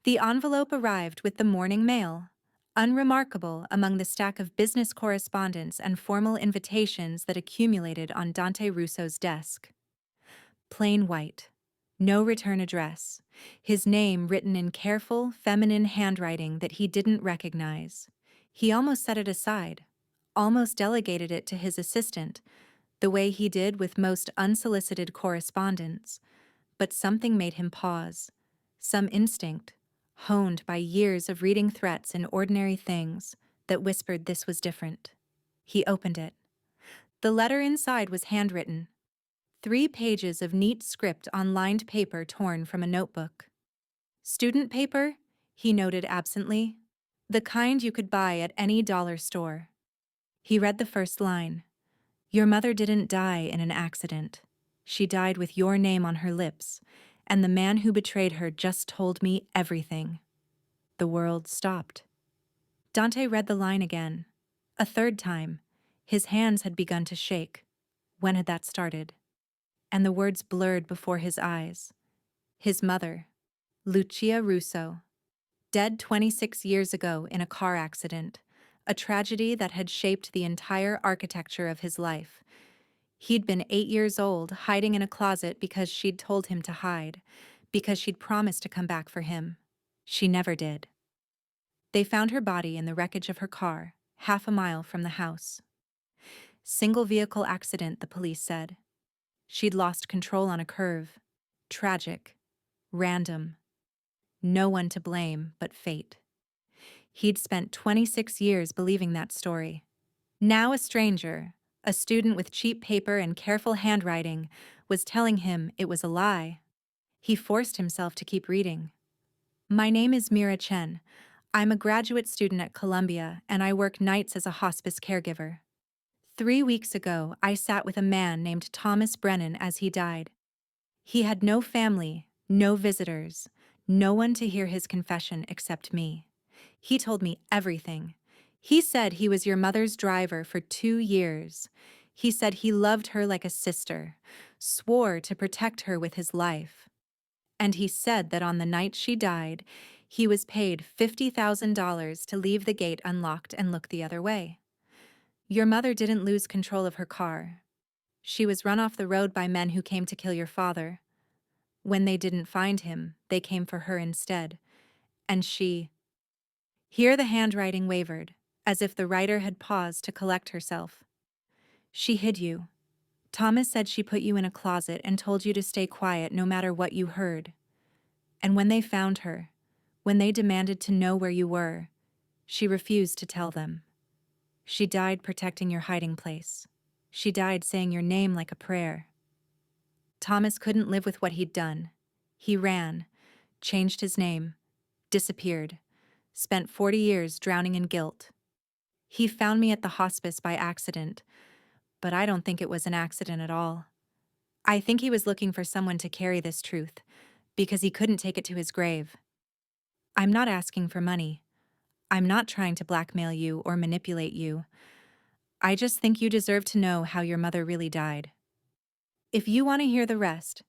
The envelope arrived with the morning mail, unremarkable among the stack of business correspondence and formal invitations that accumulated on Dante Russo's desk. Plain white. No return address. His name written in careful, feminine handwriting that he didn't recognize. He almost set it aside, almost delegated it to his assistant, the way he did with most unsolicited correspondence. But something made him pause. Some instinct, honed by years of reading threats in ordinary things, that whispered this was different. He opened it. The letter inside was handwritten. 3 pages of neat script on lined paper torn from a notebook. Student paper, he noted absently. The kind you could buy at any dollar store. He read the first line. Your mother didn't die in an accident. She died with your name on her lips, and the man who betrayed her just told me everything. The world stopped. Dante read the line again. A third time. His hands had begun to shake. When had that started? And the words blurred before his eyes. His mother, Lucia Russo, dead 26 years ago in a car accident, a tragedy that had shaped the entire architecture of his life. He'd been 8 years old, hiding in a closet because she'd told him to hide, because she'd promised to come back for him. She never did. They found her body in the wreckage of her car, half a mile from the house. Single vehicle accident, the police said. She'd lost control on a curve. Tragic. Random. No one to blame but fate. He'd spent 26 years believing that story. Now a stranger, a student with cheap paper and careful handwriting, was telling him it was a lie. He forced himself to keep reading. My name is Mira Chen. I'm a graduate student at Columbia, and I work nights as a hospice caregiver. 3 weeks ago, I sat with a man named Thomas Brennan as he died. He had no family, no visitors, no one to hear his confession except me. He told me everything. He said he was your mother's driver for 2 years. He said he loved her like a sister, swore to protect her with his life. And he said that on the night she died, he was paid $50,000 to leave the gate unlocked and look the other way. Your mother didn't lose control of her car. She was run off the road by men who came to kill your father. When they didn't find him, they came for her instead. And she... Here the handwriting wavered, as if the writer had paused to collect herself. She hid you. Thomas said she put you in a closet and told you to stay quiet no matter what you heard. And when they found her, when they demanded to know where you were, she refused to tell them. She died protecting your hiding place. She died saying your name like a prayer. Thomas couldn't live with what he'd done. He ran, changed his name, disappeared, spent 40 years drowning in guilt. He found me at the hospice by accident, but I don't think it was an accident at all. I think he was looking for someone to carry this truth, because he couldn't take it to his grave. I'm not asking for money. I'm not trying to blackmail you or manipulate you. I just think you deserve to know how your mother really died. If you want to hear the rest,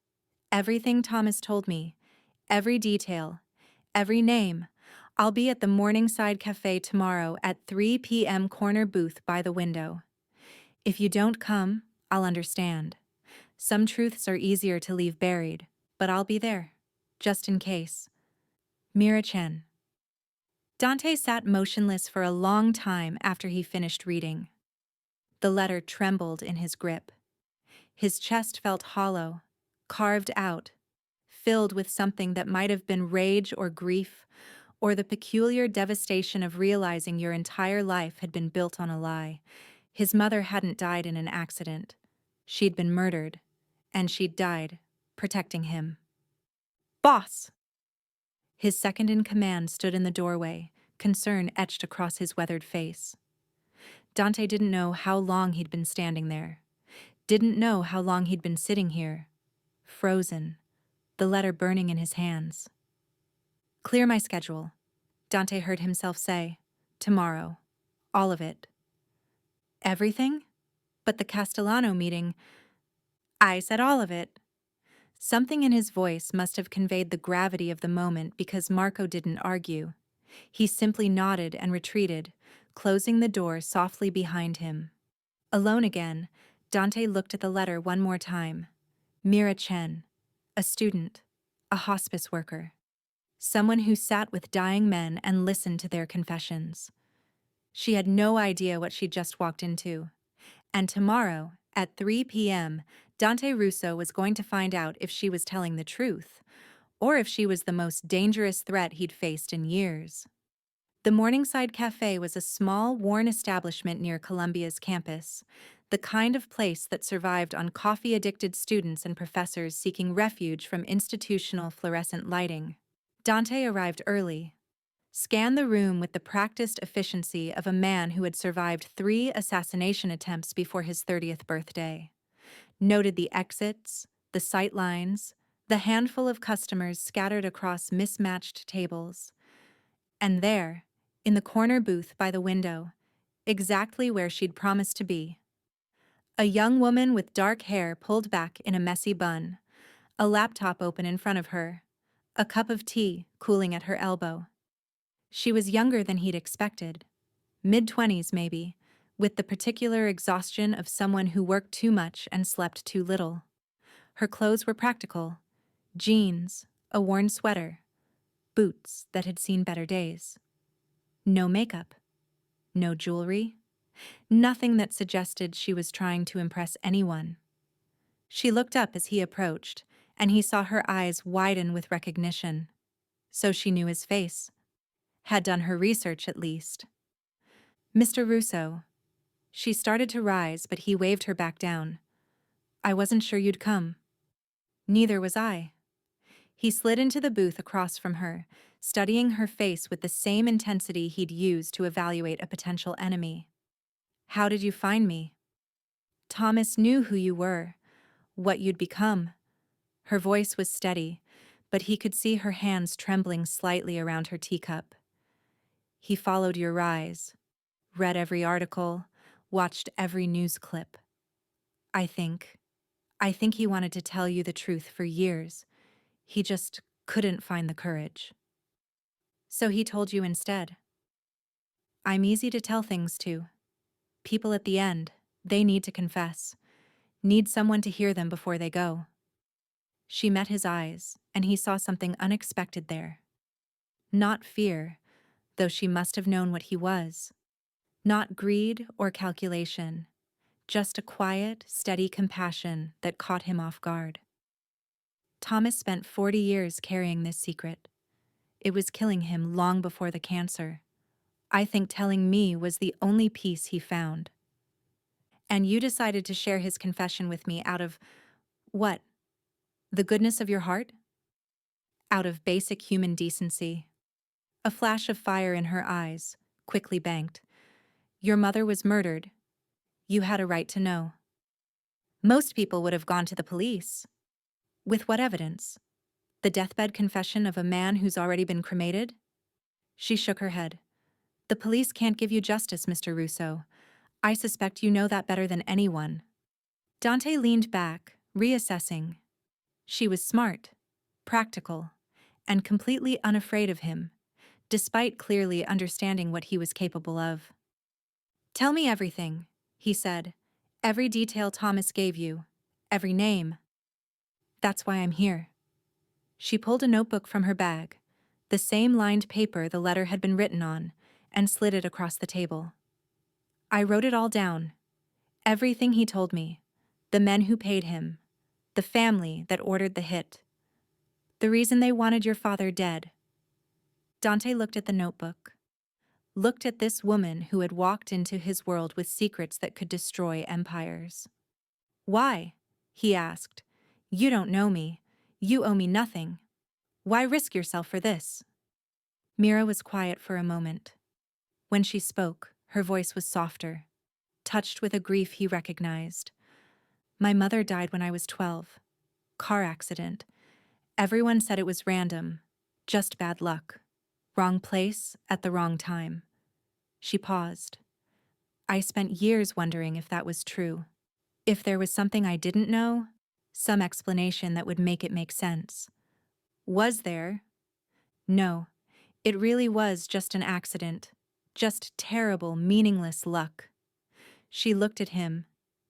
everything Thomas told me, every detail, every name, I'll be at the Morningside Cafe tomorrow at 3 p.m. corner booth by the window. If you don't come, I'll understand. Some truths are easier to leave buried, but I'll be there, just in case. Mira Chen. Dante sat motionless for a long time after he finished reading. The letter trembled in his grip. His chest felt hollow, carved out, filled with something that might have been rage or grief, or the peculiar devastation of realizing your entire life had been built on a lie. His mother hadn't died in an accident. She'd been murdered, and she'd died, protecting him. Boss! His second-in-command stood in the doorway, concern etched across his weathered face. Dante didn't know how long he'd been standing there. Didn't know how long he'd been sitting here, frozen, the letter burning in his hands. Clear my schedule, Dante heard himself say. Tomorrow. All of it. Everything? But the Castellano meeting. I said all of it. Something in his voice must have conveyed the gravity of the moment because Marco didn't argue. He simply nodded and retreated, closing the door softly behind him. Alone again, Dante looked at the letter one more time. Mira Chen, a student, a hospice worker, someone who sat with dying men and listened to their confessions. She had no idea what she'd just walked into. And tomorrow, at 3 p.m., Dante Russo was going to find out if she was telling the truth, or if she was the most dangerous threat he'd faced in years. The Morningside Cafe was a small, worn establishment near Columbia's campus, the kind of place that survived on coffee-addicted students and professors seeking refuge from institutional fluorescent lighting. Dante arrived early, scanned the room with the practiced efficiency of a man who had survived 3 assassination attempts before his 30th birthday, noted the exits, the sight lines, the handful of customers scattered across mismatched tables. And there, in the corner booth by the window, exactly where she'd promised to be, a young woman with dark hair pulled back in a messy bun, a laptop open in front of her, a cup of tea cooling at her elbow. She was younger than he'd expected, mid-20s maybe, with the particular exhaustion of someone who worked too much and slept too little. Her clothes were practical: jeans, a worn sweater, boots that had seen better days. No makeup, no jewelry, nothing that suggested she was trying to impress anyone. She looked up as he approached, and he saw her eyes widen with recognition. So she knew his face. Had done her research, at least. Mr. Russo. She started to rise, but he waved her back down. I wasn't sure you'd come. Neither was I. He slid into the booth across from her, studying her face with the same intensity he'd used to evaluate a potential enemy. How did you find me? Thomas knew who you were, what you'd become. Her voice was steady, but he could see her hands trembling slightly around her teacup. He followed your rise, read every article, watched every news clip. I think he wanted to tell you the truth for years. He just couldn't find the courage. So he told you instead. I'm easy to tell things to. People at the end, they need to confess, need someone to hear them before they go. She met his eyes, and he saw something unexpected there. Not fear, though she must have known what he was. Not greed or calculation, just a quiet, steady compassion that caught him off guard. Thomas spent 40 years carrying this secret. It was killing him long before the cancer. I think telling me was the only peace he found. And you decided to share his confession with me out of, what? The goodness of your heart? Out of basic human decency. A flash of fire in her eyes, quickly banked. Your mother was murdered. You had a right to know. Most people would have gone to the police. With what evidence? The deathbed confession of a man who's already been cremated? She shook her head. The police can't give you justice, Mr. Russo. I suspect you know that better than anyone. Dante leaned back, reassessing. She was smart, practical, and completely unafraid of him, despite clearly understanding what he was capable of. Tell me everything, he said. Every detail Thomas gave you. Every name. That's why I'm here. She pulled a notebook from her bag, the same lined paper the letter had been written on, and slid it across the table. I wrote it all down. Everything he told me. The men who paid him. The family that ordered the hit. The reason they wanted your father dead. Dante looked at the notebook. Looked at this woman who had walked into his world with secrets that could destroy empires. Why? He asked. You don't know me. You owe me nothing. Why risk yourself for this? Mira was quiet for a moment. When she spoke, her voice was softer, touched with a grief he recognized. My mother died when I was 12. Car accident. Everyone said it was random, just bad luck. Wrong place at the wrong time. She paused. I spent years wondering if that was true. If there was something I didn't know, some explanation that would make it make sense. Was there? No, it really was just an accident. Just terrible, meaningless luck. She looked at him,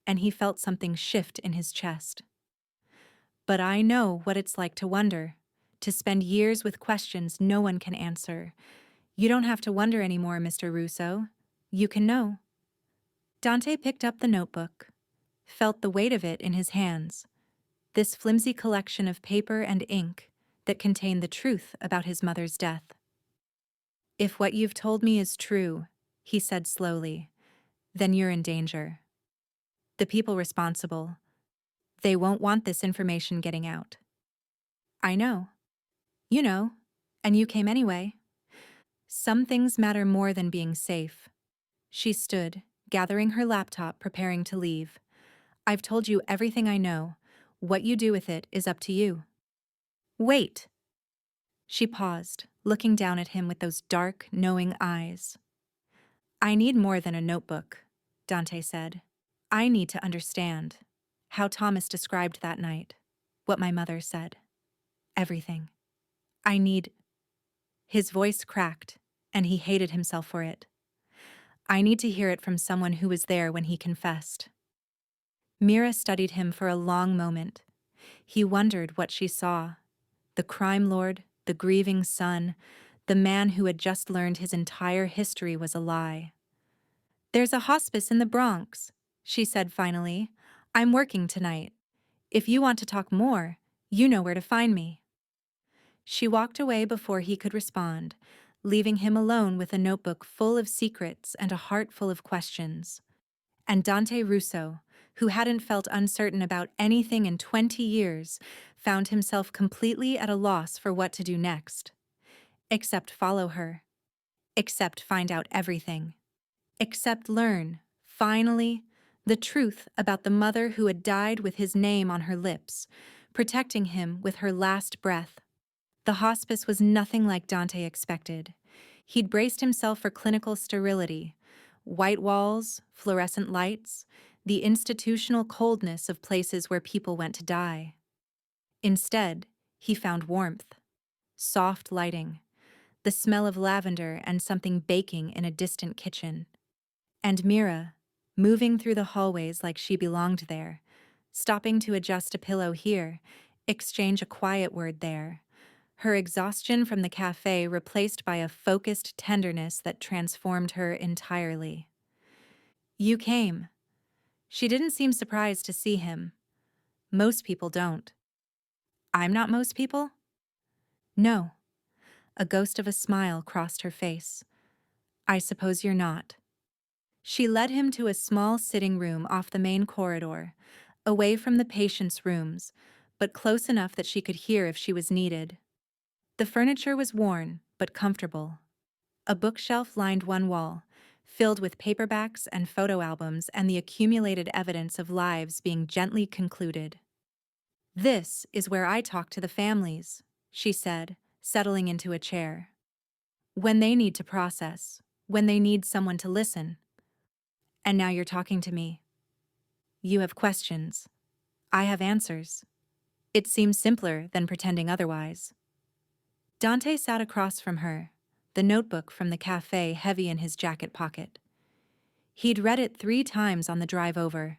and he felt something shift in his chest. But I know what it's like to wonder, to spend years with questions no one can answer. You don't have to wonder anymore, Mr. Russo. You can know. Dante picked up the notebook, felt the weight of it in his hands, this flimsy collection of paper and ink that contained the truth about his mother's death. If what you've told me is true, he said slowly, then you're in danger. The people responsible, they won't want this information getting out. I know. You know. And you came anyway. Some things matter more than being safe. She stood, gathering her laptop, preparing to leave. I've told you everything I know. What you do with it is up to you. Wait! She paused, looking down at him with those dark, knowing eyes. I need more than a notebook, Dante said. I need to understand how Thomas described that night, what my mother said. Everything. I need... His voice cracked, and he hated himself for it. I need to hear it from someone who was there when he confessed. Mira studied him for a long moment. He wondered what she saw. The crime lord, the grieving son, the man who had just learned his entire history was a lie. There's a hospice in the Bronx, she said finally. I'm working tonight. If you want to talk more, you know where to find me. She walked away before he could respond, leaving him alone with a notebook full of secrets and a heart full of questions. And Dante Russo, who hadn't felt uncertain about anything in 20 years, found himself completely at a loss for what to do next. Except follow her. Except find out everything. Except learn, finally, the truth about the mother who had died with his name on her lips, protecting him with her last breath. The hospice was nothing like Dante expected. He'd braced himself for clinical sterility, white walls, fluorescent lights, the institutional coldness of places where people went to die. Instead, he found warmth, soft lighting, the smell of lavender and something baking in a distant kitchen. And Mira, moving through the hallways like she belonged there, stopping to adjust a pillow here, exchange a quiet word there. Her exhaustion from the cafe replaced by a focused tenderness that transformed her entirely. You came. She didn't seem surprised to see him. Most people don't. I'm not most people? No. A ghost of a smile crossed her face. I suppose you're not. She led him to a small sitting room off the main corridor, away from the patients' rooms, but close enough that she could hear if she was needed. The furniture was worn, but comfortable. A bookshelf lined one wall, filled with paperbacks and photo albums and the accumulated evidence of lives being gently concluded. This is where I talk to the families, she said, settling into a chair. When they need to process, when they need someone to listen. And now you're talking to me. You have questions. I have answers. It seems simpler than pretending otherwise. Dante sat across from her, the notebook from the cafe heavy in his jacket pocket. He'd read it 3 times on the drive over,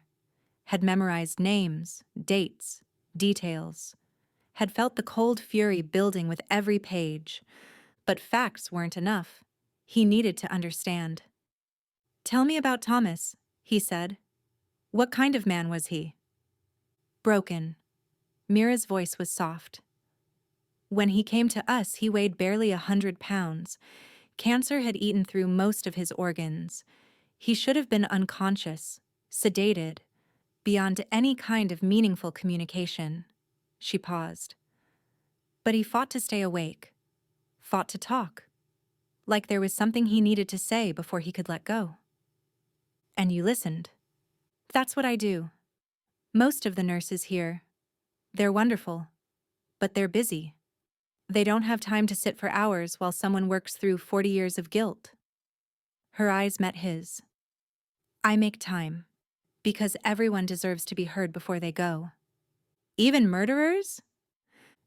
had memorized names, dates, details, had felt the cold fury building with every page, but facts weren't enough. He needed to understand. Tell me about Thomas, he said. What kind of man was he? Broken. Mira's voice was soft. When he came to us, he weighed barely 100 pounds. Cancer had eaten through most of his organs. He should have been unconscious, sedated, beyond any kind of meaningful communication. She paused. But he fought to stay awake, fought to talk, like there was something he needed to say before he could let go. And you listened. That's what I do. Most of the nurses here, they're wonderful, but they're busy. They don't have time to sit for hours while someone works through 40 years of guilt. Her eyes met his. I make time, because everyone deserves to be heard before they go. Even murderers?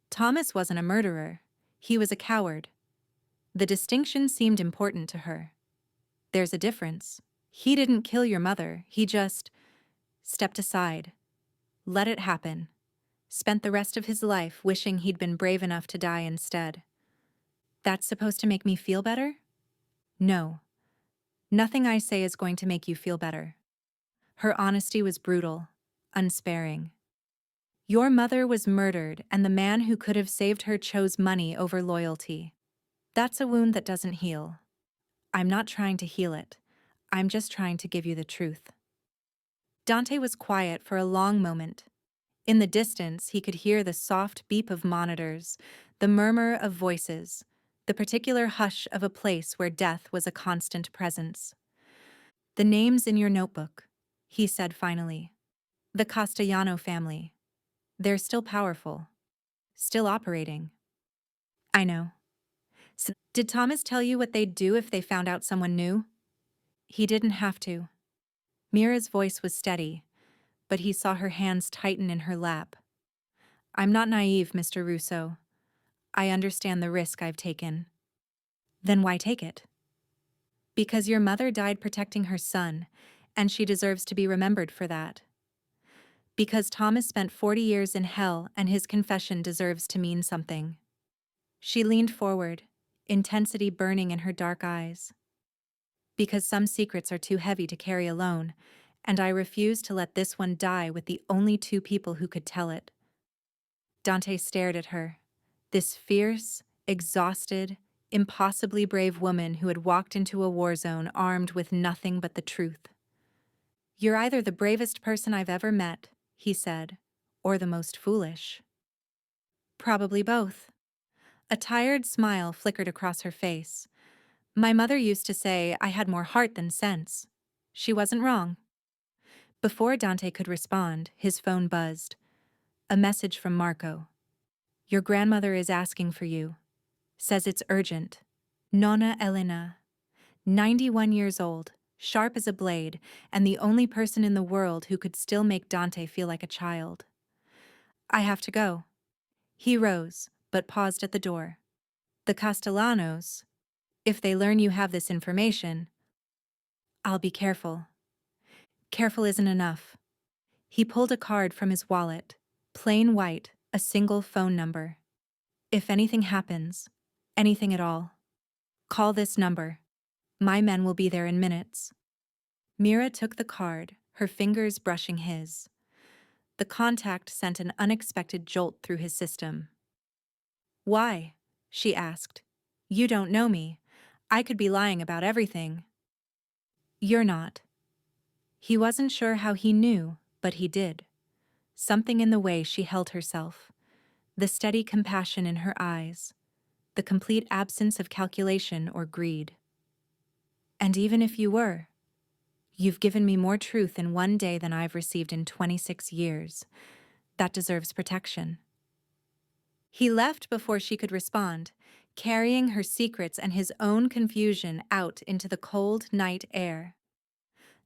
Thomas wasn't a murderer. He was a coward. The distinction seemed important to her. There's a difference. He didn't kill your mother. He just stepped aside, let it happen, spent the rest of his life wishing he'd been brave enough to die instead. That's supposed to make me feel better? No. Nothing I say is going to make you feel better. Her honesty was brutal, unsparing. Your mother was murdered, and the man who could have saved her chose money over loyalty. That's a wound that doesn't heal. I'm not trying to heal it. I'm just trying to give you the truth. Dante was quiet for a long moment. In the distance, he could hear the soft beep of monitors, the murmur of voices, the particular hush of a place where death was a constant presence. The names in your notebook, he said finally. The Castellano family. They're still powerful. Still operating. I know. So, did Thomas tell you what they'd do if they found out someone new? He didn't have to. Mira's voice was steady, but he saw her hands tighten in her lap. I'm not naive, Mr. Russo. I understand the risk I've taken. Then why take it? Because your mother died protecting her son, and she deserves to be remembered for that. Because Thomas spent 40 years in hell and his confession deserves to mean something. She leaned forward, intensity burning in her dark eyes. Because some secrets are too heavy to carry alone, and I refuse to let this one die with the only two people who could tell it. Dante stared at her, this fierce, exhausted, impossibly brave woman who had walked into a war zone armed with nothing but the truth. You're either the bravest person I've ever met, he said, or the most foolish. Probably both. A tired smile flickered across her face. My mother used to say I had more heart than sense. She wasn't wrong. Before Dante could respond, his phone buzzed. A message from Marco. Your grandmother is asking for you. Says it's urgent. Nonna Elena. 91 years old, sharp as a blade, and the only person in the world who could still make Dante feel like a child. I have to go. He rose, but paused at the door. The Castellanos, if they learn you have this information, I'll be careful. Careful isn't enough. He pulled a card from his wallet, plain white, a single phone number. If anything happens, anything at all, call this number. My men will be there in minutes. Mira took the card, her fingers brushing his. The contact sent an unexpected jolt through his system. Why? She asked. You don't know me. I could be lying about everything. You're not. He wasn't sure how he knew, but he did. Something in the way she held herself, the steady compassion in her eyes, the complete absence of calculation or greed. And even if you were, you've given me more truth in one day than I've received in 26 years. That deserves protection. He left before she could respond, carrying her secrets and his own confusion out into the cold night air.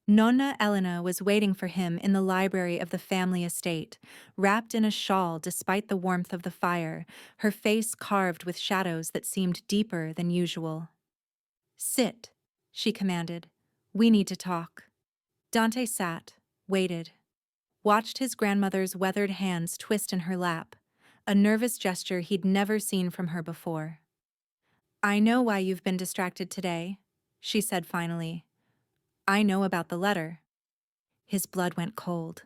Nonna Elena was waiting for him in the library of the family estate, wrapped in a shawl despite the warmth of the fire, her face carved with shadows that seemed deeper than usual. Sit, she commanded. We need to talk. Dante sat, waited, watched his grandmother's weathered hands twist in her lap, a nervous gesture he'd never seen from her before. I know why you've been distracted today, she said finally. I know about the letter. His blood went cold.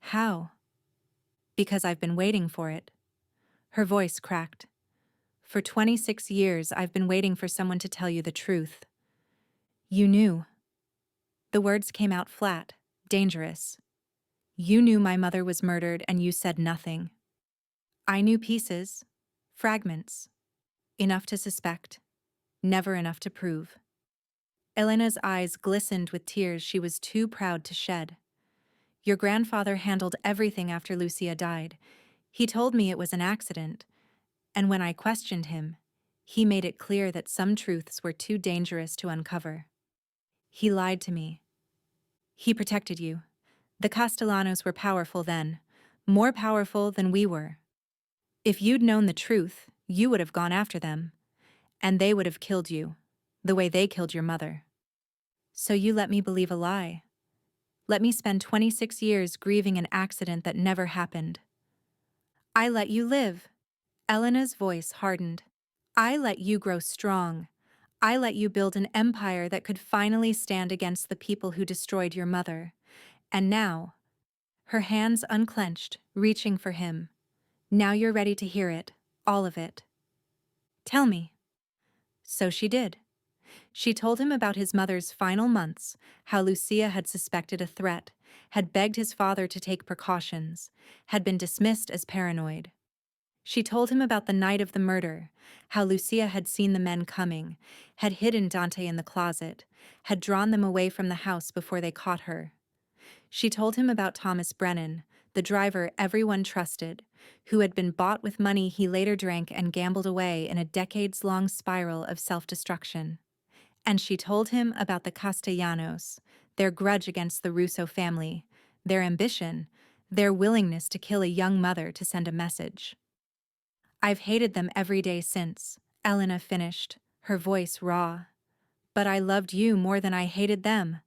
How? Because I've been waiting for it. Her voice cracked. For 26 years, I've been waiting for someone to tell you the truth. You knew. The words came out flat, dangerous. You knew my mother was murdered and you said nothing. I knew pieces, fragments, enough to suspect, never enough to prove. Elena's eyes glistened with tears she was too proud to shed. Your grandfather handled everything after Lucia died. He told me it was an accident, and when I questioned him, he made it clear that some truths were too dangerous to uncover. He lied to me. He protected you. The Castellanos were powerful then, more powerful than we were. If you'd known the truth, you would have gone after them, and they would have killed you, the way they killed your mother. So you let me believe a lie. Let me spend 26 years grieving an accident that never happened. I let you live. Elena's voice hardened. I let you grow strong. I let you build an empire that could finally stand against the people who destroyed your mother. And now, her hands unclenched, reaching for him. Now you're ready to hear it, all of it. Tell me. So she did. She told him about his mother's final months, how Lucia had suspected a threat, had begged his father to take precautions, had been dismissed as paranoid. She told him about the night of the murder, how Lucia had seen the men coming, had hidden Dante in the closet, had drawn them away from the house before they caught her. She told him about Thomas Brennan, the driver everyone trusted, who had been bought with money he later drank and gambled away in a decades-long spiral of self-destruction. And she told him about the Castellanos, their grudge against the Russo family, their ambition, their willingness to kill a young mother to send a message. I've hated them every day since, Elena finished, her voice raw. But I loved you more than I hated them,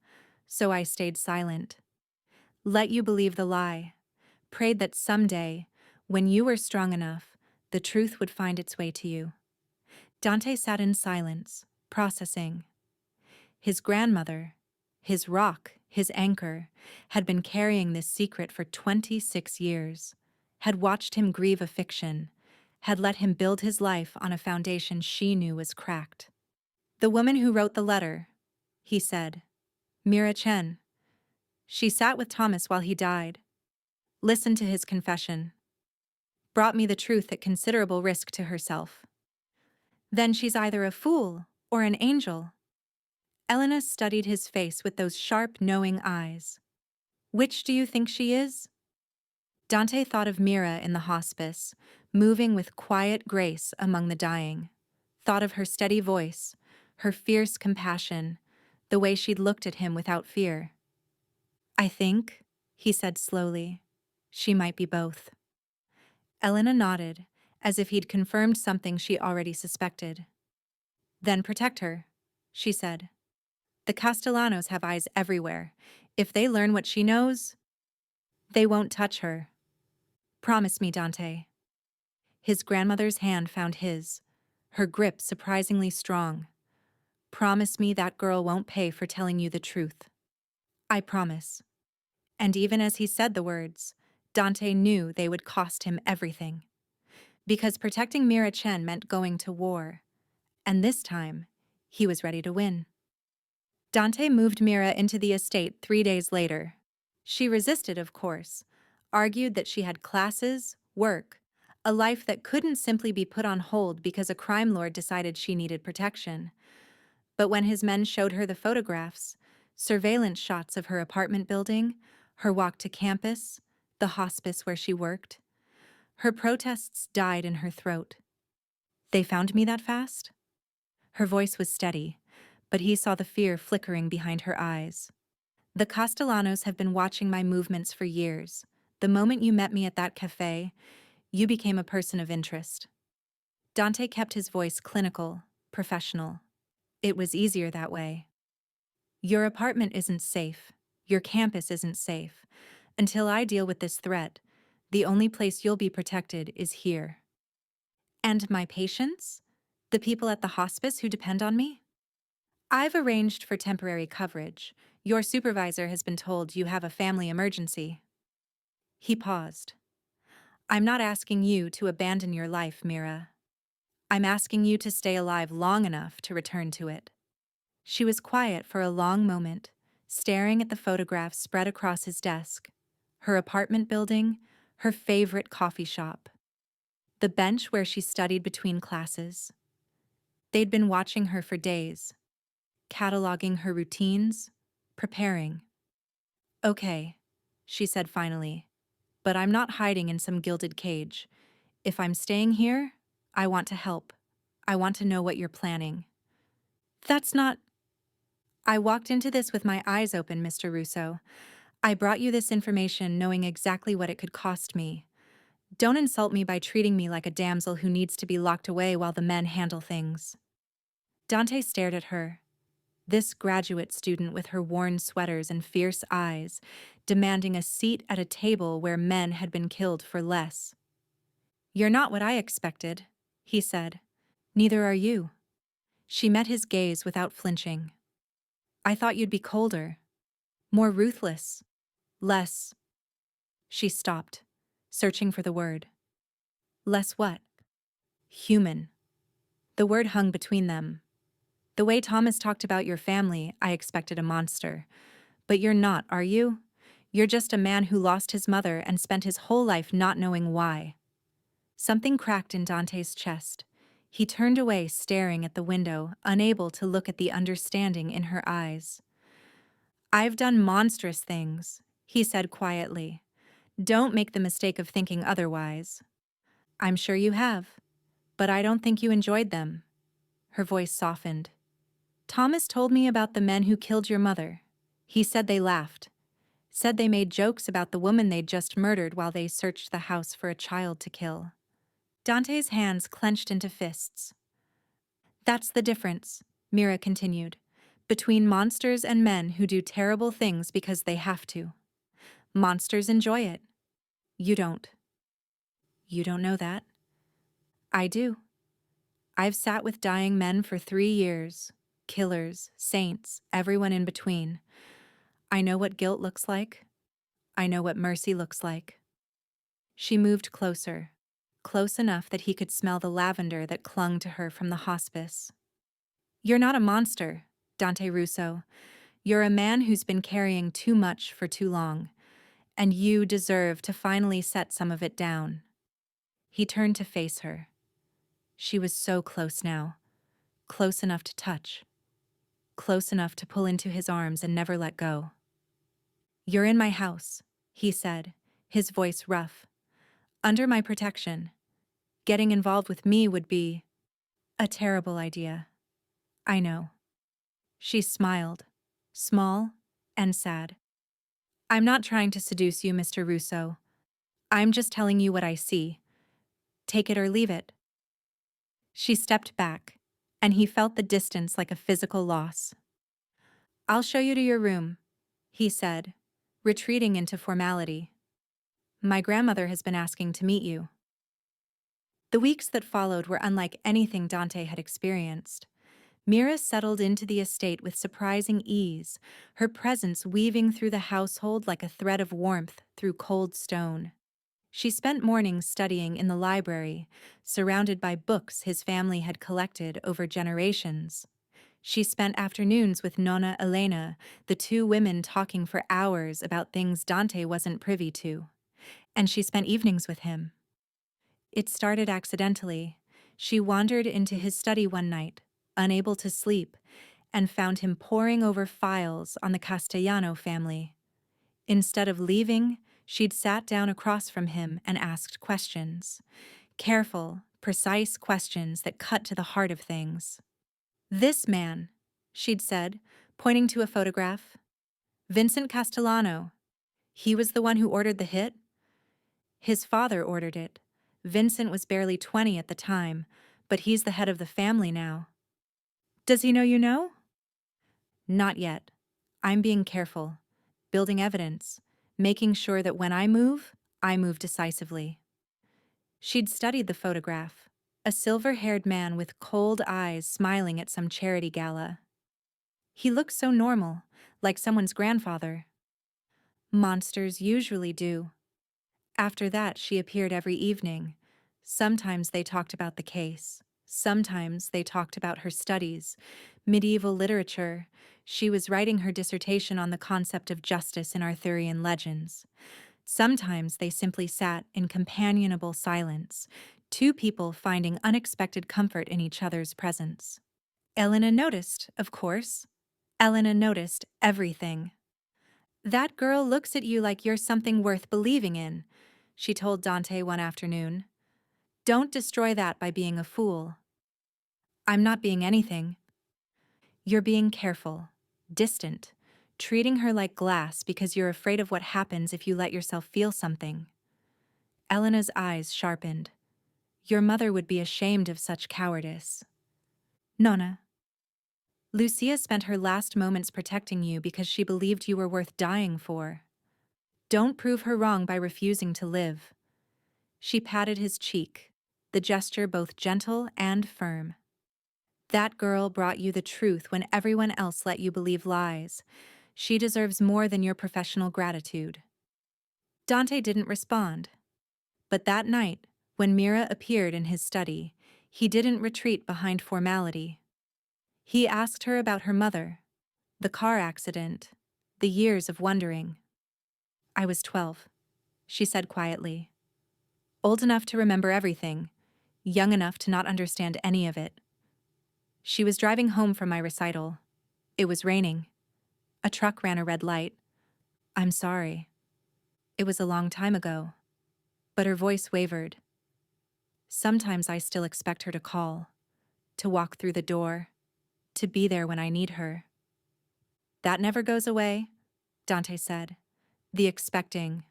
so I stayed silent. Let you believe the lie. Prayed that someday, when you were strong enough, the truth would find its way to you. Dante sat in silence, processing. His grandmother, his rock, his anchor, had been carrying this secret for 26 years, had watched him grieve a fiction, had let him build his life on a foundation she knew was cracked. The woman who wrote the letter, he said, Mira Chen. She sat with Thomas while he died, listened to his confession, brought me the truth at considerable risk to herself. Then she's either a fool or an angel. Elena studied his face with those sharp, knowing eyes. Which do you think she is? Dante thought of Mira in the hospice, moving with quiet grace among the dying. Thought of her steady voice, her fierce compassion, the way she'd looked at him without fear. I think, he said slowly, she might be both. Elena nodded, as if he'd confirmed something she already suspected. Then protect her, she said. The Castellanos have eyes everywhere. If they learn what she knows, they won't touch her. Promise me, Dante. His grandmother's hand found his, her grip surprisingly strong. Promise me that girl won't pay for telling you the truth. I promise. And even as he said the words, Dante knew they would cost him everything. Because protecting Mira Chen meant going to war. And this time, he was ready to win. Dante moved Mira into the estate 3 days later. She resisted, of course, argued that she had classes, work, a life that couldn't simply be put on hold because a crime lord decided she needed protection. But when his men showed her the photographs, surveillance shots of her apartment building, her walk to campus, the hospice where she worked, her protests died in her throat. They found me that fast? Her voice was steady, but he saw the fear flickering behind her eyes. The Castellanos have been watching my movements for years. The moment you met me at that cafe, you became a person of interest. Dante kept his voice clinical, professional. It was easier that way. Your apartment isn't safe. Your campus isn't safe. Until I deal with this threat, the only place you'll be protected is here. And my patients? The people at the hospice who depend on me? I've arranged for temporary coverage. Your supervisor has been told you have a family emergency. He paused. I'm not asking you to abandon your life, Mira. I'm asking you to stay alive long enough to return to it. She was quiet for a long moment, staring at the photographs spread across his desk. Her apartment building, her favorite coffee shop, the bench where she studied between classes. They'd been watching her for days, cataloging her routines, preparing. Okay, she said finally, but I'm not hiding in some gilded cage. If I'm staying here, I want to help. I want to know what you're planning. That's not... I walked into this with my eyes open, Mr. Russo. I brought you this information knowing exactly what it could cost me. Don't insult me by treating me like a damsel who needs to be locked away while the men handle things. Dante stared at her, this graduate student with her worn sweaters and fierce eyes, demanding a seat at a table where men had been killed for less. You're not what I expected, he said. Neither are you. She met his gaze without flinching. I thought you'd be colder, more ruthless, less. She stopped, searching for the word. Less what? Human. The word hung between them. The way Thomas talked about your family, I expected a monster. But you're not, are you? You're just a man who lost his mother and spent his whole life not knowing why. Something cracked in Dante's chest. He turned away, staring at the window, unable to look at the understanding in her eyes. I've done monstrous things, he said quietly. Don't make the mistake of thinking otherwise. I'm sure you have, but I don't think you enjoyed them. Her voice softened. Thomas told me about the men who killed your mother. He said they laughed. Said they made jokes about the woman they'd just murdered while they searched the house for a child to kill. Dante's hands clenched into fists. That's the difference, Mira continued, between monsters and men who do terrible things because they have to. Monsters enjoy it. You don't. You don't know that? I do. I've sat with dying men for 3 years. Killers, saints, everyone in between. I know what guilt looks like. I know what mercy looks like. She moved closer, close enough that he could smell the lavender that clung to her from the hospice. You're not a monster, Dante Russo. You're a man who's been carrying too much for too long, and you deserve to finally set some of it down. He turned to face her. She was so close now, close enough to touch, close enough to pull into his arms and never let go. You're in my house, he said, his voice rough. Under my protection. Getting involved with me would be a terrible idea. I know. She smiled, small and sad. I'm not trying to seduce you, Mr. Russo. I'm just telling you what I see. Take it or leave it. She stepped back, and he felt the distance like a physical loss. I'll show you to your room, he said, retreating into formality. My grandmother has been asking to meet you. The weeks that followed were unlike anything Dante had experienced. Mira settled into the estate with surprising ease, her presence weaving through the household like a thread of warmth through cold stone. She spent mornings studying in the library, surrounded by books his family had collected over generations. She spent afternoons with Nonna Elena, the two women talking for hours about things Dante wasn't privy to. And she spent evenings with him. It started accidentally. She wandered into his study one night, unable to sleep, and found him poring over files on the Castellano family. Instead of leaving, she'd sat down across from him and asked questions. Careful, precise questions that cut to the heart of things. This man, she'd said, pointing to a photograph. Vincent Castellano. He was the one who ordered the hit? His father ordered it. Vincent was barely 20 at the time, but he's the head of the family now. Does he know you know? Not yet. I'm being careful, building evidence, making sure that when I move decisively. She'd studied the photograph, a silver-haired man with cold eyes smiling at some charity gala. He looked so normal, like someone's grandfather. Monsters usually do. After that, she appeared every evening. Sometimes they talked about the case. Sometimes they talked about her studies, medieval literature. She was writing her dissertation on the concept of justice in Arthurian legends. Sometimes they simply sat in companionable silence, two people finding unexpected comfort in each other's presence. Elena noticed, of course. Elena noticed everything. That girl looks at you like you're something worth believing in, she told Dante one afternoon. Don't destroy that by being a fool. I'm not being anything. You're being careful, distant, treating her like glass because you're afraid of what happens if you let yourself feel something. Elena's eyes sharpened. Your mother would be ashamed of such cowardice. Nona. Lucia spent her last moments protecting you because she believed you were worth dying for. Don't prove her wrong by refusing to live. She patted his cheek, the gesture both gentle and firm. That girl brought you the truth when everyone else let you believe lies. She deserves more than your professional gratitude. Dante didn't respond. But that night, when Mira appeared in his study, he didn't retreat behind formality. He asked her about her mother, the car accident, the years of wondering. I was 12, she said quietly. Old enough to remember everything, young enough to not understand any of it. She was driving home from my recital. It was raining. A truck ran a red light. I'm sorry. It was a long time ago. But her voice wavered. Sometimes I still expect her to call, to walk through the door, to be there when I need her. That never goes away, Dante said. The expecting.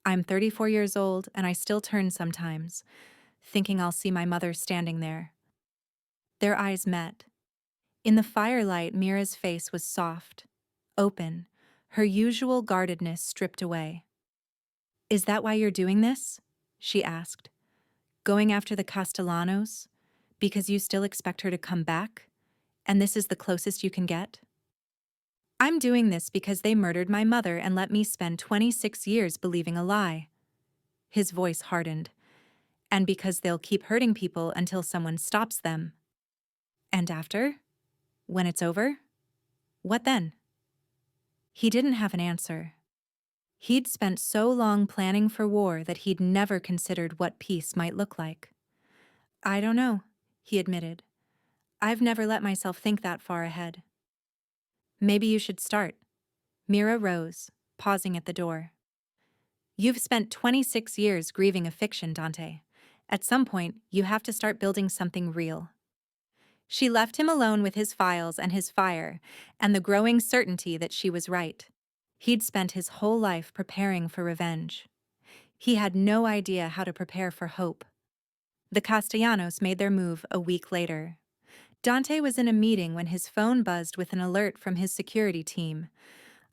I'm 34 years old and I still turn sometimes, thinking I'll see my mother standing there. Their eyes met. In the firelight, Mira's face was soft, open, her usual guardedness stripped away. Is that why you're doing this? She asked. Going after the Castellanos? Because you still expect her to come back? And this is the closest you can get? I'm doing this because they murdered my mother and let me spend 26 years believing a lie. His voice hardened. And because they'll keep hurting people until someone stops them. And after? When it's over? What then? He didn't have an answer. He'd spent so long planning for war that he'd never considered what peace might look like. I don't know, he admitted. I've never let myself think that far ahead. Maybe you should start. Mira rose, pausing at the door. You've spent 26 years grieving a fiction, Dante. At some point, you have to start building something real. She left him alone with his files and his fire, and the growing certainty that she was right. He'd spent his whole life preparing for revenge. He had no idea how to prepare for hope. The Castellanos made their move a week later. Dante was in a meeting when his phone buzzed with an alert from his security team.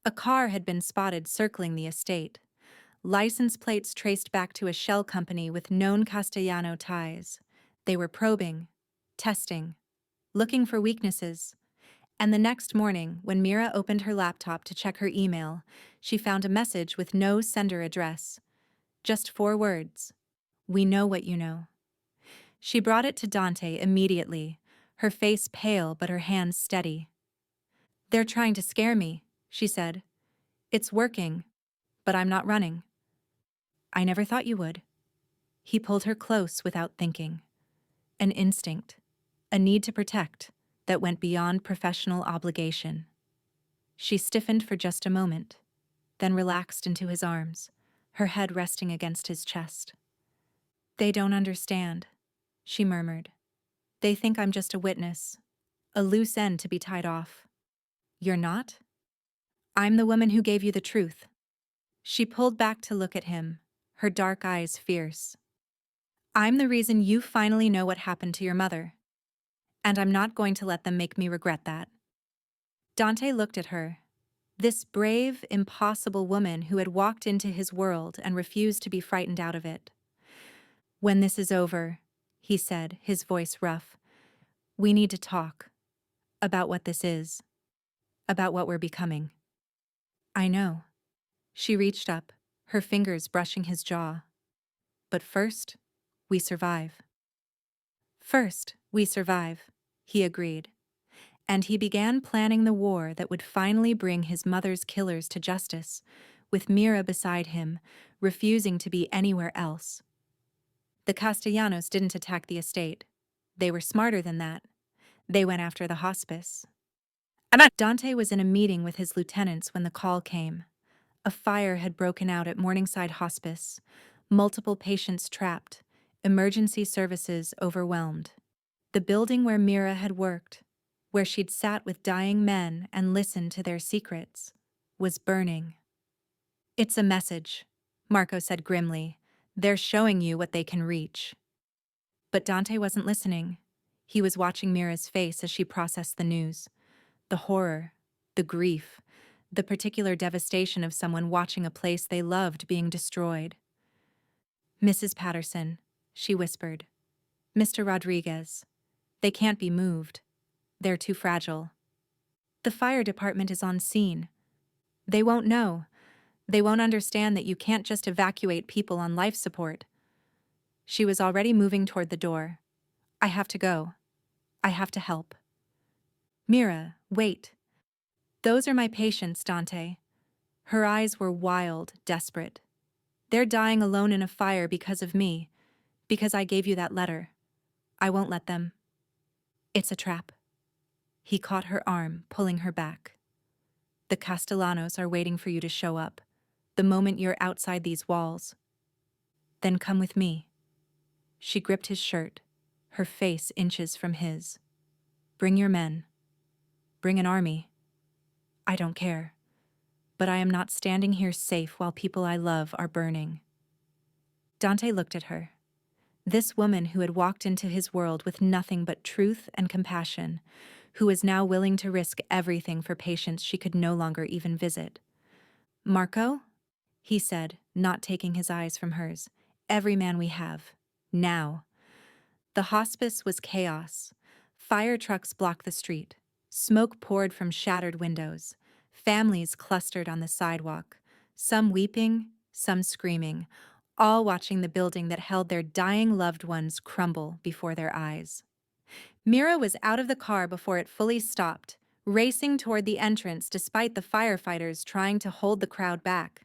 A car had been spotted circling the estate. License plates traced back to a shell company with known Castellano ties. They were probing, testing, looking for weaknesses. And the next morning, when Mira opened her laptop to check her email, she found a message with no sender address. Just 4 words. We know what you know. She brought it to Dante immediately, her face pale but her hands steady. They're trying to scare me, she said. It's working, but I'm not running. I never thought you would. He pulled her close without thinking. An instinct, a need to protect, that went beyond professional obligation. She stiffened for just a moment, then relaxed into his arms, her head resting against his chest. They don't understand, she murmured. They think I'm just a witness, a loose end to be tied off. You're not? I'm the woman who gave you the truth. She pulled back to look at him, her dark eyes fierce. I'm the reason you finally know what happened to your mother. And I'm not going to let them make me regret that. Dante looked at her. This brave, impossible woman who had walked into his world and refused to be frightened out of it. When this is over, he said, his voice rough, we need to talk. About what this is. About what we're becoming. I know. She reached up, her fingers brushing his jaw. But first, we survive. First, we survive, he agreed. And he began planning the war that would finally bring his mother's killers to justice, with Mira beside him, refusing to be anywhere else. The Castellanos didn't attack the estate. They were smarter than that. They went after the hospice. Dante was in a meeting with his lieutenants when the call came. A fire had broken out at Morningside Hospice, multiple patients trapped, emergency services overwhelmed. The building where Mira had worked, where she'd sat with dying men and listened to their secrets, was burning. It's a message, Marco said grimly. They're showing you what they can reach. But Dante wasn't listening. He was watching Mira's face as she processed the news. The horror, the grief, the particular devastation of someone watching a place they loved being destroyed. Mrs. Patterson, she whispered. Mr. Rodriguez. They can't be moved. They're too fragile. The fire department is on scene. They won't know. They won't understand that you can't just evacuate people on life support. She was already moving toward the door. I have to go. I have to help. Mira, wait. Those are my patients, Dante. Her eyes were wild, desperate. They're dying alone in a fire because of me, because I gave you that letter. I won't let them. It's a trap. He caught her arm, pulling her back. The Castellanos are waiting for you to show up, the moment you're outside these walls. Then come with me. She gripped his shirt, her face inches from his. Bring your men. Bring an army. I don't care. But I am not standing here safe while people I love are burning. Dante looked at her. This woman who had walked into his world with nothing but truth and compassion, who was now willing to risk everything for patients she could no longer even visit. Marco? He said, not taking his eyes from hers. Every man we have. Now. The hospice was chaos. Fire trucks blocked the street. Smoke poured from shattered windows. Families clustered on the sidewalk, some weeping, some screaming, all watching the building that held their dying loved ones crumble before their eyes. Mira was out of the car before it fully stopped, racing toward the entrance despite the firefighters trying to hold the crowd back.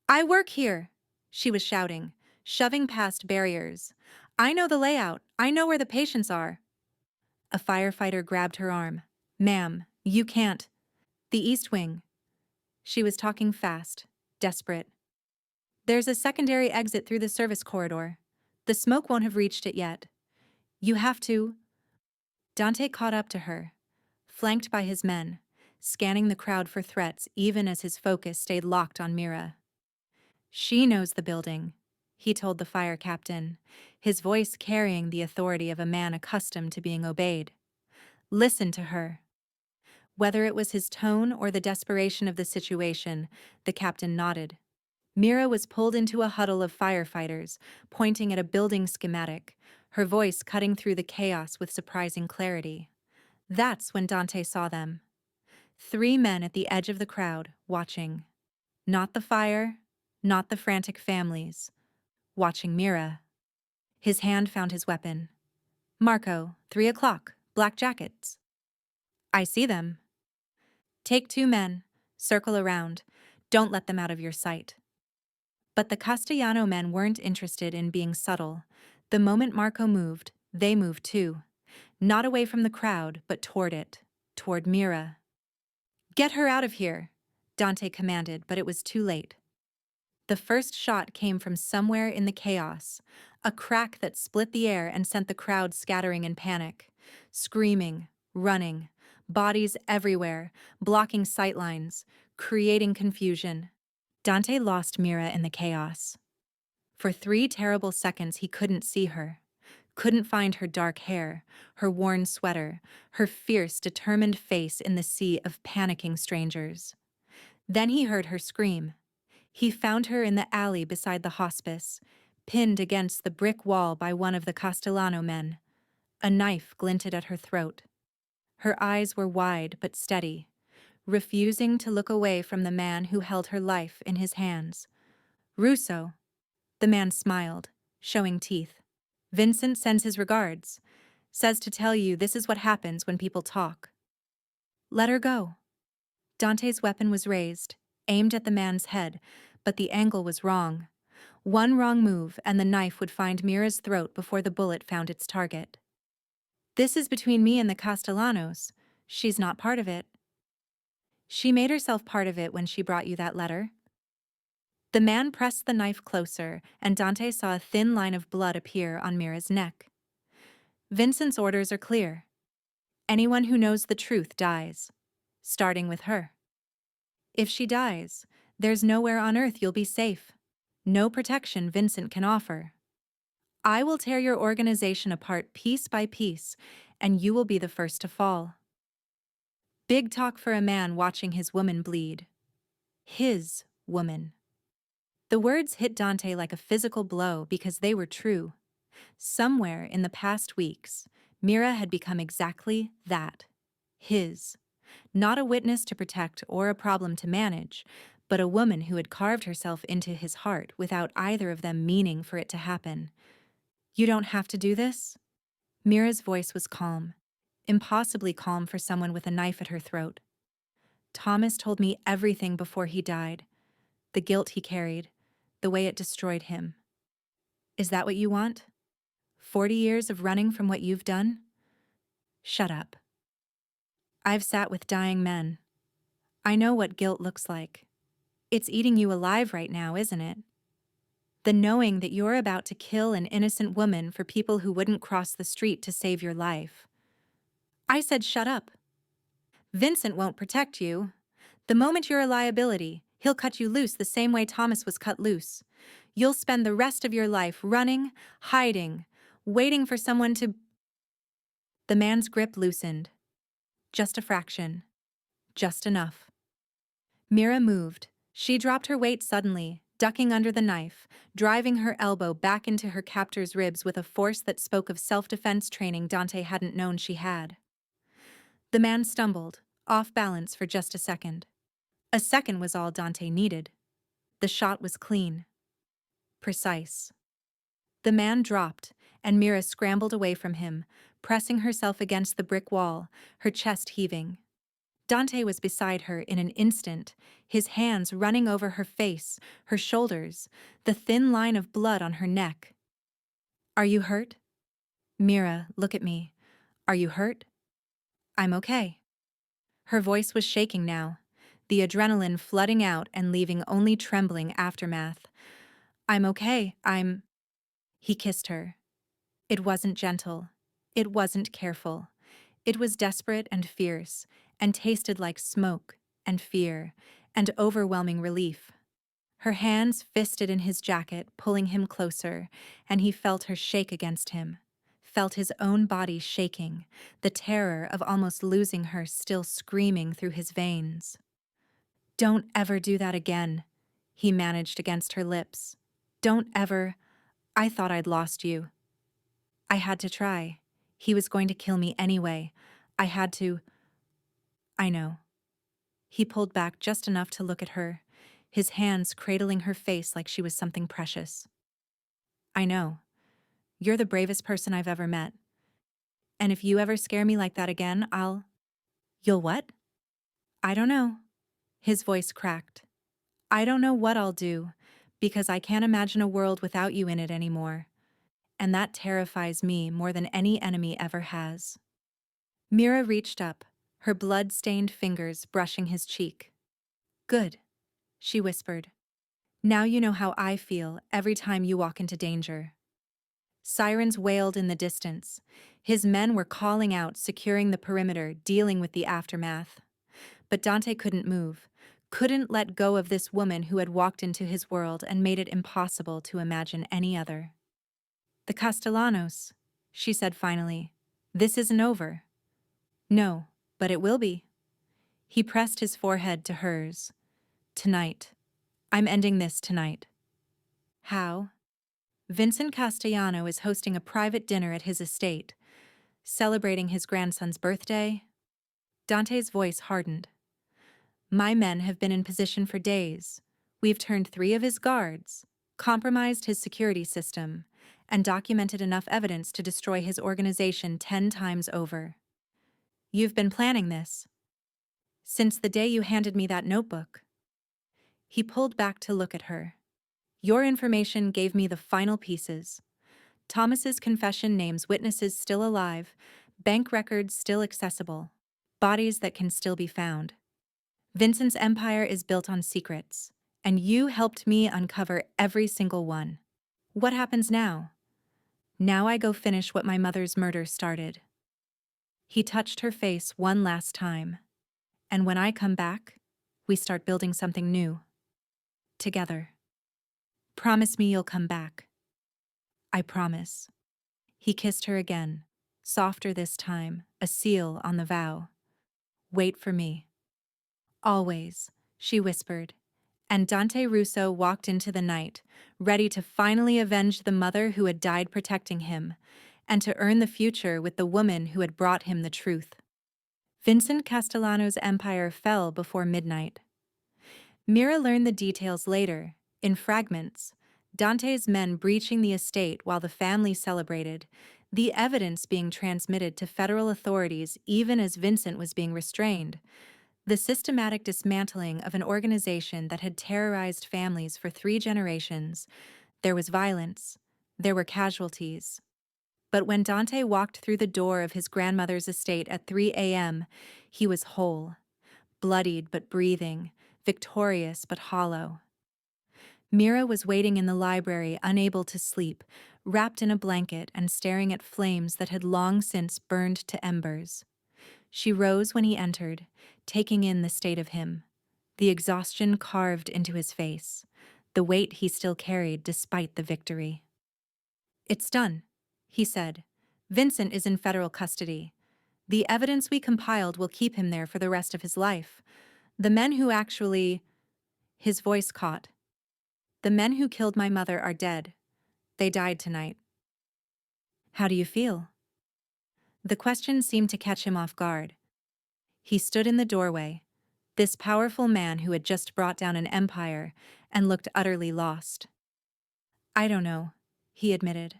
I work here, she was shouting, shoving past barriers. I know the layout. I know where the patients are. A firefighter grabbed her arm. Ma'am, you can't. The East Wing. She was talking fast, desperate. There's a secondary exit through the service corridor. The smoke won't have reached it yet. You have to. Dante caught up to her, flanked by his men, scanning the crowd for threats even as his focus stayed locked on Mira. She knows the building, he told the fire captain, his voice carrying the authority of a man accustomed to being obeyed. Listen to her. Whether it was his tone or the desperation of the situation, the captain nodded. Mira was pulled into a huddle of firefighters, pointing at a building schematic, her voice cutting through the chaos with surprising clarity. That's when Dante saw them. 3 men at the edge of the crowd, watching. Not the fire, not the frantic families. Watching Mira. His hand found his weapon. Marco, 3 o'clock, black jackets. I see them. Take 2 men, circle around. Don't let them out of your sight. But the Castellano men weren't interested in being subtle. The moment Marco moved, they moved too. Not away from the crowd, but toward it, toward Mira. Get her out of here, Dante commanded, but it was too late. The first shot came from somewhere in the chaos, a crack that split the air and sent the crowd scattering in panic, screaming, running, bodies everywhere, blocking sightlines, creating confusion. Dante lost Mira in the chaos. For 3 terrible seconds he couldn't see her, couldn't find her dark hair, her worn sweater, her fierce, determined face in the sea of panicking strangers. Then he heard her scream. He found her in the alley beside the hospice, pinned against the brick wall by one of the Castellano men. A knife glinted at her throat. Her eyes were wide but steady, refusing to look away from the man who held her life in his hands. Russo. The man smiled, showing teeth. Vincent sends his regards. Says to tell you this is what happens when people talk. Let her go. Dante's weapon was raised, aimed at the man's head, but the angle was wrong. One wrong move and the knife would find Mira's throat before the bullet found its target. This is between me and the Castellanos. She's not part of it. She made herself part of it when she brought you that letter. The man pressed the knife closer, and Dante saw a thin line of blood appear on Mira's neck. Vincent's orders are clear. Anyone who knows the truth dies, starting with her. If she dies, there's nowhere on earth you'll be safe. No protection Vincent can offer. I will tear your organization apart piece by piece, and you will be the first to fall. Big talk for a man watching his woman bleed. His woman. The words hit Dante like a physical blow because they were true. Somewhere in the past weeks, Mira had become exactly that. His. Not a witness to protect or a problem to manage, but a woman who had carved herself into his heart without either of them meaning for it to happen. You don't have to do this? Mira's voice was calm, impossibly calm for someone with a knife at her throat. Thomas told me everything before he died. The guilt he carried, the way it destroyed him. Is that what you want? 40 years of running from what you've done? Shut up. I've sat with dying men. I know what guilt looks like. It's eating you alive right now, isn't it? The knowing that you're about to kill an innocent woman for people who wouldn't cross the street to save your life. I said shut up. Vincent won't protect you. The moment you're a liability, he'll cut you loose the same way Thomas was cut loose. You'll spend the rest of your life running, hiding, waiting for someone to... The man's grip loosened. Just a fraction. Just enough. Mira moved. She dropped her weight suddenly, ducking under the knife, driving her elbow back into her captor's ribs with a force that spoke of self-defense training Dante hadn't known she had. The man stumbled, off balance for just a second. A second was all Dante needed. The shot was clean. Precise. The man dropped, and Mira scrambled away from him, pressing herself against the brick wall, her chest heaving. Dante was beside her in an instant, his hands running over her face, her shoulders, the thin line of blood on her neck. Are you hurt? Mira, look at me. Are you hurt? I'm okay. Her voice was shaking now, the adrenaline flooding out and leaving only trembling aftermath. I'm okay, He kissed her. It wasn't gentle. It wasn't careful. It was desperate and fierce, and tasted like smoke, and fear, and overwhelming relief. Her hands fisted in his jacket, pulling him closer, and he felt her shake against him. Felt his own body shaking, the terror of almost losing her still screaming through his veins. Don't ever do that again, he managed against her lips. Don't ever. I thought I'd lost you. I had to try. He was going to kill me anyway. I had to. I know. He pulled back just enough to look at her, his hands cradling her face like she was something precious. I know. You're the bravest person I've ever met. And if you ever scare me like that again, You'll what? I don't know. His voice cracked. I don't know what I'll do, because I can't imagine a world without you in it anymore. And that terrifies me more than any enemy ever has. Mira reached up, her blood-stained fingers brushing his cheek. Good, she whispered. Now you know how I feel every time you walk into danger. Sirens wailed in the distance. His men were calling out, securing the perimeter, dealing with the aftermath. But Dante couldn't move, couldn't let go of this woman who had walked into his world and made it impossible to imagine any other. The Castellanos, she said finally. This isn't over. No, but it will be. He pressed his forehead to hers. Tonight. I'm ending this tonight. How? Vincent Castellano is hosting a private dinner at his estate, celebrating his grandson's birthday. Dante's voice hardened. My men have been in position for days. We've turned 3 of his guards, compromised his security system, and documented enough evidence to destroy his organization 10 times over. You've been planning this. Since the day you handed me that notebook. He pulled back to look at her. Your information gave me the final pieces. Thomas's confession names witnesses still alive, bank records still accessible, bodies that can still be found. Vincent's empire is built on secrets, and you helped me uncover every single one. What happens now? Now I go finish what my mother's murder started. He touched her face one last time. And when I come back, We start building something new. Together. Promise me you'll come back. I promise. He kissed her again, softer this time, a seal on the vow. Wait for me. Always, she whispered. And Dante Russo walked into the night, ready to finally avenge the mother who had died protecting him, and to earn the future with the woman who had brought him the truth. Vincent Castellano's empire fell before midnight. Mira learned the details later, in fragments, Dante's men breaching the estate while the family celebrated, the evidence being transmitted to federal authorities even as Vincent was being restrained, the systematic dismantling of an organization that had terrorized families for 3 generations. There was violence, there were casualties. But when Dante walked through the door of his grandmother's estate at 3 a.m., he was whole, bloodied but breathing, victorious but hollow. Mira was waiting in the library, unable to sleep, wrapped in a blanket and staring at flames that had long since burned to embers. She rose when he entered, taking in the state of him, the exhaustion carved into his face, the weight he still carried despite the victory. It's done, he said. Vincent is in federal custody. The evidence we compiled will keep him there for the rest of his life. The men who actually... His voice caught. The men who killed my mother are dead. They died tonight. How do you feel? The question seemed to catch him off guard. He stood in the doorway, this powerful man who had just brought down an empire, and looked utterly lost. I don't know, he admitted.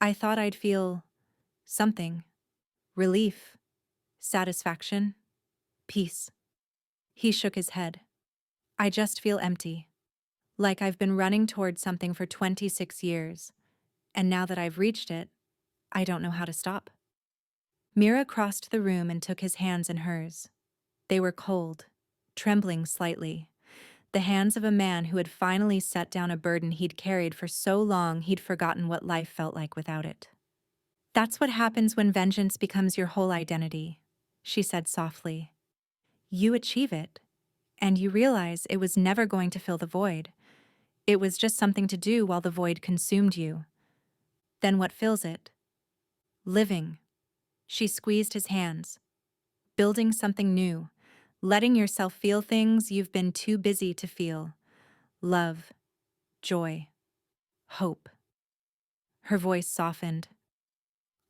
I thought I'd feel something. Relief, satisfaction, peace. He shook his head. I just feel empty. Like I've been running towards something for 26 years, and now that I've reached it, I don't know how to stop. Mira crossed the room and took his hands in hers. They were cold, trembling slightly. The hands of a man who had finally set down a burden he'd carried for so long he'd forgotten what life felt like without it. That's what happens when vengeance becomes your whole identity, she said softly. You achieve it, and you realize it was never going to fill the void. It was just something to do while the void consumed you. Then what fills it? Living. She squeezed his hands. Building something new. Letting yourself feel things you've been too busy to feel. Love. Joy. Hope. Her voice softened.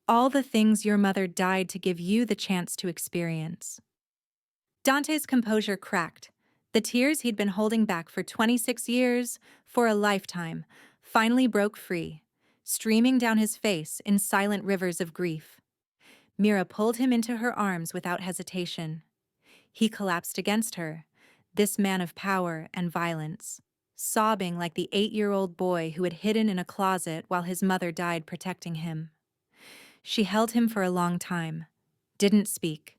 All the things your mother died to give you the chance to experience. Dante's composure cracked. The tears he'd been holding back for 26 years, for a lifetime, finally broke free, streaming down his face in silent rivers of grief. Mira pulled him into her arms without hesitation. He collapsed against her, this man of power and violence, sobbing like the 8-year-old boy who had hidden in a closet while his mother died protecting him. She held him for a long time, didn't speak,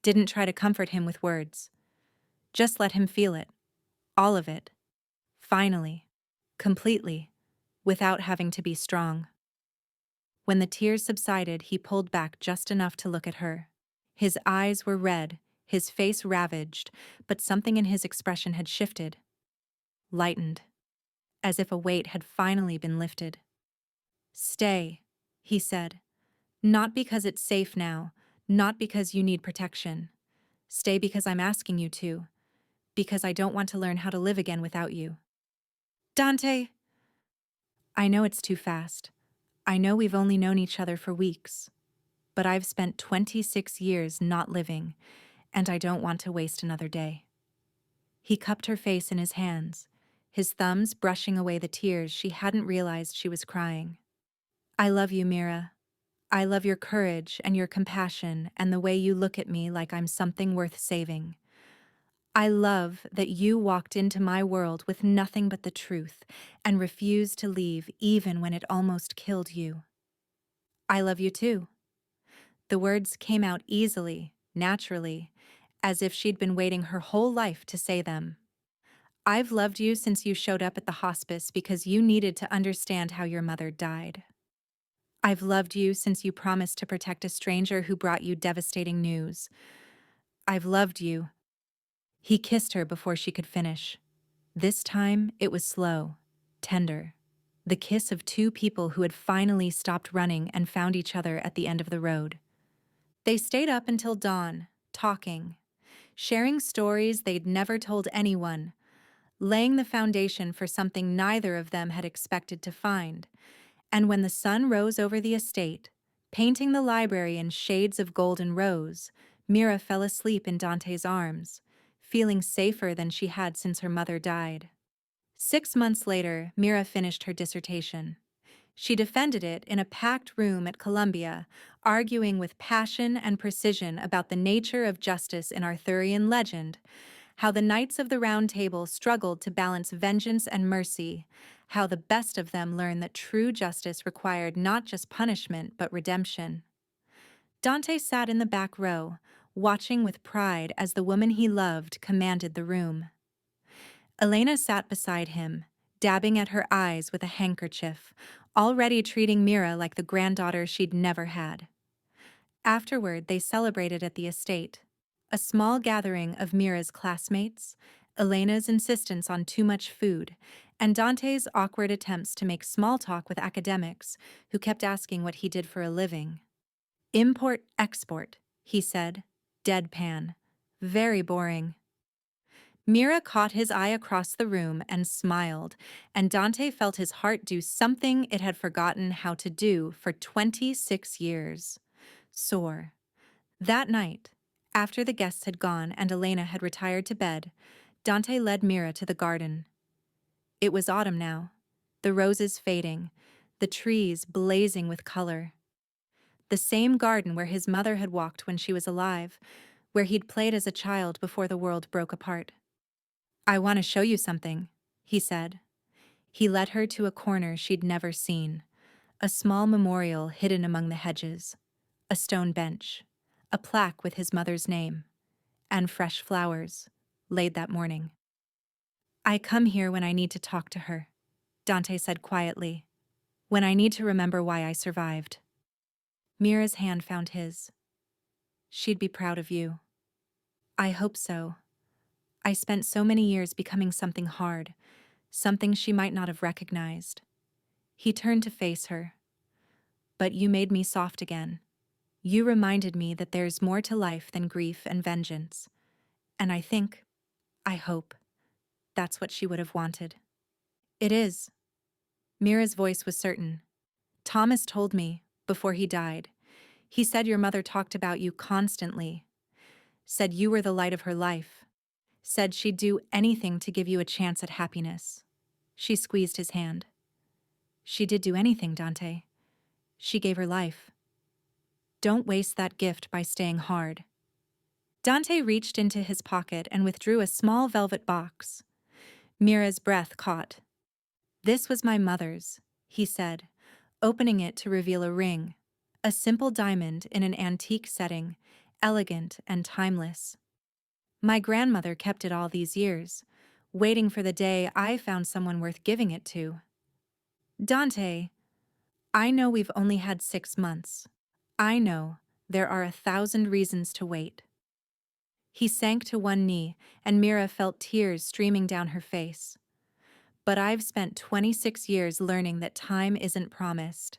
didn't try to comfort him with words. Just let him feel it, all of it, finally, completely, without having to be strong. When the tears subsided, he pulled back just enough to look at her. His eyes were red, his face ravaged, but something in his expression had shifted, lightened, as if a weight had finally been lifted. Stay, he said. Not because it's safe now, not because you need protection. Stay because I'm asking you to, because I don't want to learn how to live again without you. Dante! I know it's too fast. I know we've only known each other for weeks. But I've spent 26 years not living, and I don't want to waste another day. He cupped her face in his hands, his thumbs brushing away the tears she hadn't realized she was crying. I love you, Mira. I love your courage and your compassion and the way you look at me like I'm something worth saving. I love that you walked into my world with nothing but the truth and refused to leave even when it almost killed you. I love you too. The words came out easily, naturally, as if she'd been waiting her whole life to say them. I've loved you since you showed up at the hospice because you needed to understand how your mother died. I've loved you since you promised to protect a stranger who brought you devastating news. I've loved you. He kissed her before she could finish. This time, it was slow, tender. The kiss of two people who had finally stopped running and found each other at the end of the road. They stayed up until dawn, talking, sharing stories they'd never told anyone, laying the foundation for something neither of them had expected to find. And when the sun rose over the estate, painting the library in shades of golden rose, Mira fell asleep in Dante's arms, feeling safer than she had since her mother died. 6 months later, Mira finished her dissertation. She defended it in a packed room at Columbia, arguing with passion and precision about the nature of justice in Arthurian legend, how the Knights of the Round Table struggled to balance vengeance and mercy, how the best of them learned that true justice required not just punishment but redemption. Dante sat in the back row, watching with pride as the woman he loved commanded the room. Elena sat beside him, dabbing at her eyes with a handkerchief, already treating Mira like the granddaughter she'd never had. Afterward, they celebrated at the estate. A small gathering of Mira's classmates, Elena's insistence on too much food, and Dante's awkward attempts to make small talk with academics who kept asking what he did for a living. Import-export, he said, deadpan. Very boring. Mira caught his eye across the room and smiled, and Dante felt his heart do something it had forgotten how to do for 26 years. Soar. That night, after the guests had gone and Elena had retired to bed, Dante led Mira to the garden. It was autumn now, the roses fading, the trees blazing with color. The same garden where his mother had walked when she was alive, where he'd played as a child before the world broke apart. "I want to show you something," he said. He led her to a corner she'd never seen, a small memorial hidden among the hedges, a stone bench, a plaque with his mother's name, and fresh flowers, laid that morning. "I come here when I need to talk to her," Dante said quietly, "when I need to remember why I survived." Mira's hand found his. "She'd be proud of you." "I hope so. I spent so many years becoming something hard, something she might not have recognized." He turned to face her. "But you made me soft again. You reminded me that there's more to life than grief and vengeance. And I hope, that's what she would have wanted." "It is." Mira's voice was certain. "Thomas told me, before he died. He said your mother talked about you constantly. Said you were the light of her life. Said she'd do anything to give you a chance at happiness." She squeezed his hand. "She did do anything, Dante. She gave her life. Don't waste that gift by staying hard." Dante reached into his pocket and withdrew a small velvet box. Mira's breath caught. "This was my mother's," he said, opening it to reveal a ring, a simple diamond in an antique setting, elegant and timeless. "My grandmother kept it all these years, waiting for the day I found someone worth giving it to." "Dante, I know we've only had 6 months. I know there are 1,000 reasons to wait." He sank to one knee, and Mira felt tears streaming down her face. "But I've spent 26 years learning that time isn't promised,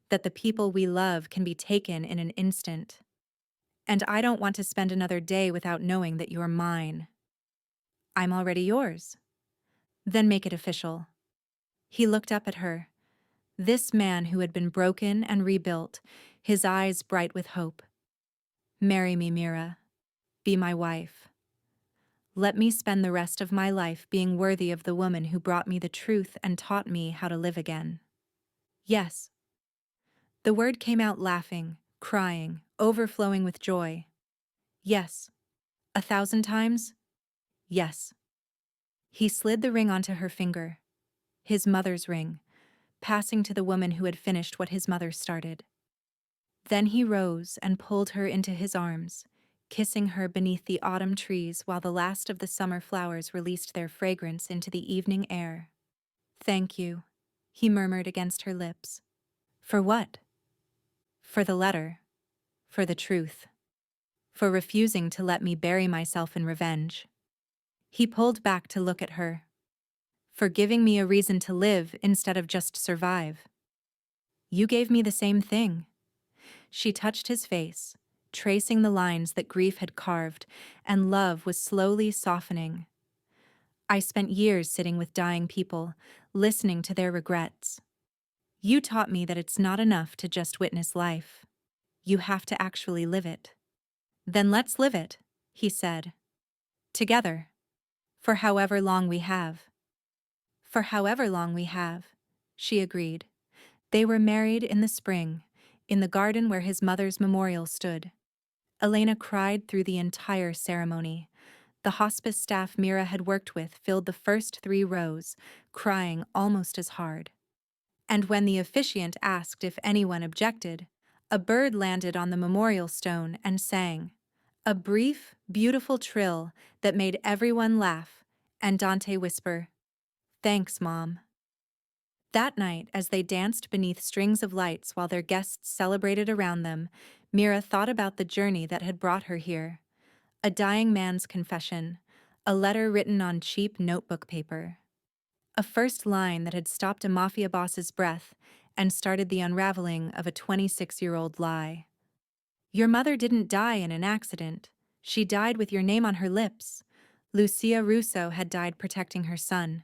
that the people we love can be taken in an instant. And I don't want to spend another day without knowing that you're mine." "I'm already yours." "Then make it official." He looked up at her. This man who had been broken and rebuilt, his eyes bright with hope. "Marry me, Mira. Be my wife. Let me spend the rest of my life being worthy of the woman who brought me the truth and taught me how to live again." "Yes." The word came out laughing, crying, overflowing with joy. "Yes. 1,000 times? Yes." He slid the ring onto her finger. His mother's ring, passing to the woman who had finished what his mother started. Then he rose and pulled her into his arms, kissing her beneath the autumn trees while the last of the summer flowers released their fragrance into the evening air. "Thank you," he murmured against her lips. "For what?" "For the letter. For the truth. For refusing to let me bury myself in revenge." He pulled back to look at her. For giving me a reason to live instead of just survive. You gave me the same thing. She touched his face, tracing the lines that grief had carved, and love was slowly softening. I spent years sitting with dying people, listening to their regrets. You taught me that it's not enough to just witness life. You have to actually live it. Then let's live it, he said. Together. For however long we have. For however long we have, she agreed. They were married in the spring, in the garden where his mother's memorial stood. Elena cried through the entire ceremony. The hospice staff Mira had worked with filled the first 3 rows, crying almost as hard. And when the officiant asked if anyone objected, a bird landed on the memorial stone and sang, a brief, beautiful trill that made everyone laugh, and Dante whisper, "Thanks, Mom." That night, as they danced beneath strings of lights while their guests celebrated around them, Mira thought about the journey that had brought her here. A dying man's confession, a letter written on cheap notebook paper. A first line that had stopped a mafia boss's breath and started the unraveling of a 26-year-old lie. Your mother didn't die in an accident. She died with your name on her lips. Lucia Russo had died protecting her son.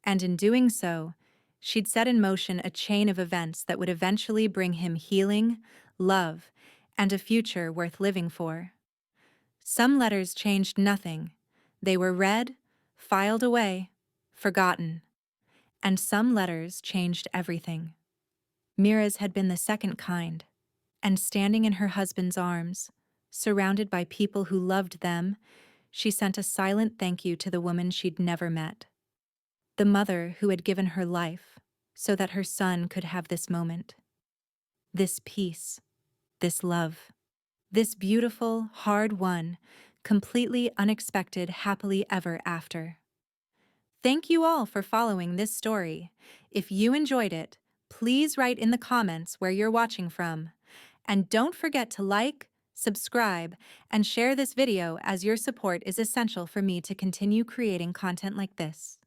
And in doing so, she'd set in motion a chain of events that would eventually bring him healing, love, and a future worth living for. Some letters changed nothing. They were read, filed away, forgotten. And some letters changed everything. Mira's had been the second kind, and standing in her husband's arms, surrounded by people who loved them, she sent a silent thank you to the woman she'd never met. The mother who had given her life so that her son could have this moment. This peace, this love, this beautiful, hard-won, completely unexpected happily ever after. Thank you all for following this story. If you enjoyed it, please write in the comments where you're watching from. And don't forget to like, subscribe, and share this video as your support is essential for me to continue creating content like this.